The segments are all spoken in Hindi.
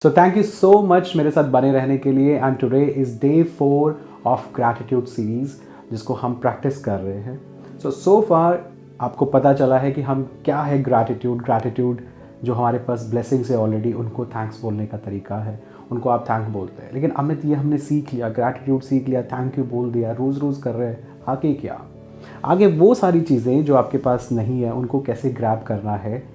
So thank you so much मेरे साथ बने रहने के लिए। And today is day 4 of gratitude series जिसको हम प्रैक्टिस कर रहे हैं। सो फार आपको पता चला है कि हम क्या है ग्रैटिट्यूड जो हमारे पास ब्लेसिंग्स है ऑलरेडी, उनको थैंक्स बोलने का तरीका है, उनको आप थैंक बोलते हैं। लेकिन हमने सीख लिया, ग्रैटिट्यूड सीख लिया, थैंक यू बोल दिया, रोज़ रोज़ कर रहे हैं। आगे क्या? आगे वो सारी चीज़ें जो आपके पास नहीं है उनको कैसे ग्रैब करना है।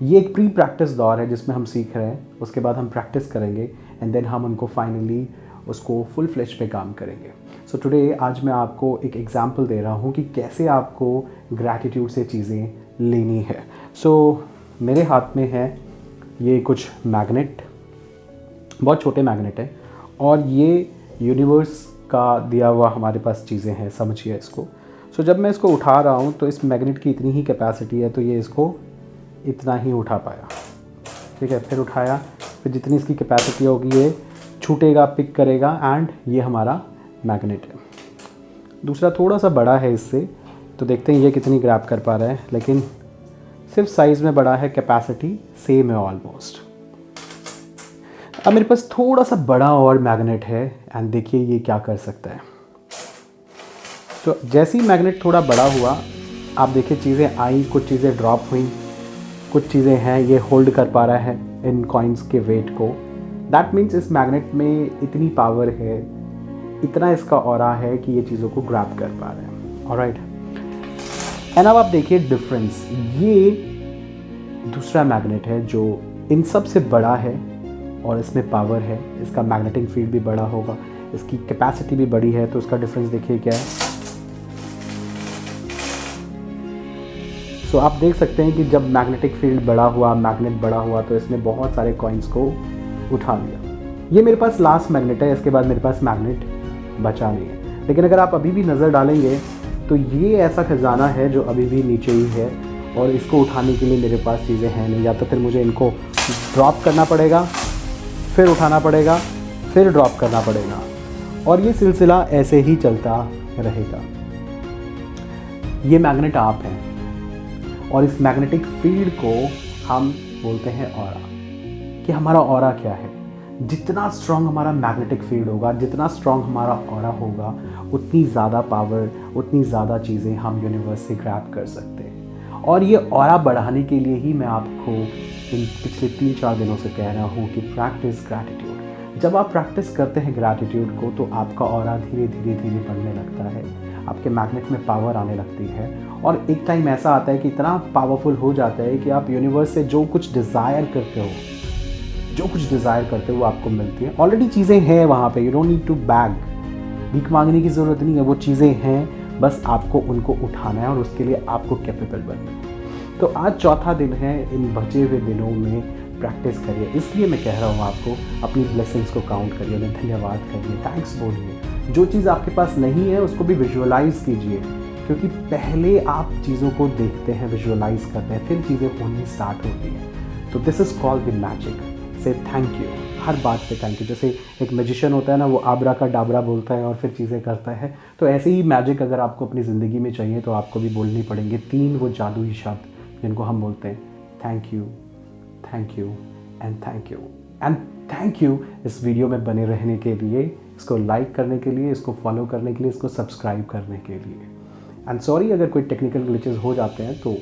ये एक प्री प्रैक्टिस दौर है जिसमें हम सीख रहे हैं, उसके बाद हम प्रैक्टिस करेंगे एंड देन हम उनको फाइनली उसको फुल फ्लेश पे काम करेंगे। सो टुडे आज मैं आपको एक एग्जांपल दे रहा हूँ कि कैसे आपको ग्रैटिट्यूड से चीज़ें लेनी है। सो मेरे हाथ में है ये कुछ मैग्नेट, बहुत छोटे मैग्नेट है और ये यूनिवर्स का दिया हुआ हमारे पास चीज़ें हैं, समझिए इसको। सो जब मैं इसको उठा रहा हूँ तो इस मैग्नेट की इतनी ही कैपेसिटी है, तो ये इसको इतना ही उठा पाया। ठीक है, फिर उठाया, फिर जितनी इसकी कैपेसिटी होगी ये छूटेगा, पिक करेगा एंड ये हमारा मैग्नेट है। दूसरा थोड़ा सा बड़ा है इससे, तो देखते हैं ये कितनी ग्रैब कर पा रहा है, लेकिन सिर्फ साइज़ में बड़ा है, कैपेसिटी सेम है ऑलमोस्ट। अब मेरे पास थोड़ा सा बड़ा और मैग्नेट है एंड देखिए ये क्या कर सकता है। तो जैसे ही मैग्नेट थोड़ा बड़ा हुआ, आप देखिए चीज़ें आई, कुछ चीज़ें ड्रॉप हुई, कुछ चीज़ें हैं ये होल्ड कर पा रहा है इन कॉइन्स के वेट को। दैट मीन्स इस मैग्नेट में इतनी पावर है, इतना इसका ऑरा है कि ये चीज़ों को ग्रैब कर पा रहे हैं। ऑलराइट, एंड अब आप देखिए डिफरेंस। ये दूसरा मैग्नेट है जो इन सब से बड़ा है और इसमें पावर है, इसका मैग्नेटिक फील्ड भी बड़ा होगा, इसकी कैपेसिटी भी बड़ी है। तो इसका डिफरेंस देखिए क्या है। सो आप देख सकते हैं कि जब मैग्नेटिक फील्ड बड़ा हुआ, मैग्नेट बड़ा हुआ, तो इसने बहुत सारे कॉइन्स को उठा लिया। ये मेरे पास लास्ट मैग्नेट है, इसके बाद मेरे पास मैग्नेट बचा नहीं है। लेकिन अगर आप अभी भी नज़र डालेंगे तो ये ऐसा खजाना है जो अभी भी नीचे ही है और इसको उठाने के लिए मेरे पास चीज़ें हैं नहीं। या तो फिर मुझे इनको ड्रॉप करना पड़ेगा, फिर उठाना पड़ेगा, फिर ड्रॉप करना पड़ेगा, और ये सिलसिला ऐसे ही चलता रहेगा। ये मैग्नेट आप हैं और इस मैग्नेटिक फील्ड को हम बोलते हैं ऑरा। कि हमारा ऑरा क्या है? जितना स्ट्रॉन्ग हमारा मैग्नेटिक फील्ड होगा, जितना स्ट्रॉन्ग हमारा ऑरा होगा, उतनी ज़्यादा पावर, उतनी ज़्यादा चीज़ें हम यूनिवर्स से ग्रैब कर सकते हैं। और ये ऑरा बढ़ाने के लिए ही मैं आपको इन पिछले 3-4 दिनों से कह रहा हूँ कि प्रैक्टिस ग्रैटिट्यूड। जब आप प्रैक्टिस करते हैं ग्रैटिट्यूड को तो आपका ऑरा धीरे धीरे बढ़ने लगता है, आपके मैग्नेट में पावर आने लगती है और एक टाइम ऐसा आता है कि इतना पावरफुल हो जाता है कि आप यूनिवर्स से जो कुछ डिज़ायर करते हो वो आपको मिलती है। ऑलरेडी चीज़ें हैं वहाँ पे, you don't need to beg, भीख मांगने की ज़रूरत नहीं है, वो चीज़ें हैं, बस आपको उनको उठाना है और उसके लिए आपको कैपेबल बनना है। तो आज चौथा दिन है, इन बचे हुए दिनों में प्रैक्टिस करिए। इसलिए मैं कह रहा हूँ आपको, अपनी ब्लेसिंग्स को काउंट करिए, उन्हें धन्यवाद करिए, थैंक्स बोलिए। जो चीज़ आपके पास नहीं है उसको भी विजुअलाइज़ कीजिए, क्योंकि पहले आप चीज़ों को देखते हैं, विजुअलाइज करते हैं, फिर चीज़ें होनी स्टार्ट होती हैं। तो this is called the magic. से थैंक यू, हर बात पे थैंक यू। जैसे एक मैजिशियन होता है ना, वो आबरा का डाबरा बोलता है और फिर चीज़ें करता है, तो ऐसे ही मैजिक अगर आपको अपनी ज़िंदगी में चाहिए तो आपको भी बोलनी पड़ेंगे 3 वो जादुई शब्द जिनको हम बोलते हैं thank you, thank you and thank you and thank you. इस वीडियो में बने रहने के लिए, इसको लाइक करने के लिए, इसको फॉलो करने के लिए, इसको सब्सक्राइब करने के लिए। एंड सॉरी अगर कोई टेक्निकल ग्लिचेस हो जाते हैं तो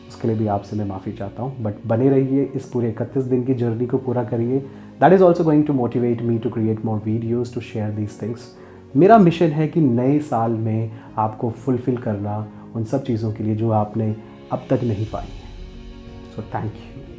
उसके लिए भी आपसे मैं माफ़ी चाहता हूँ। बट बने रहिए, इस पूरे 31 दिन की जर्नी को पूरा करिए। That is also going to motivate me to create more videos to share these things. मेरा मिशन है कि नए साल में आपको फुलफ़िल करना उन सब चीज़ों के लिए जो आपने अब तक नहीं पाई हैं। So thank you.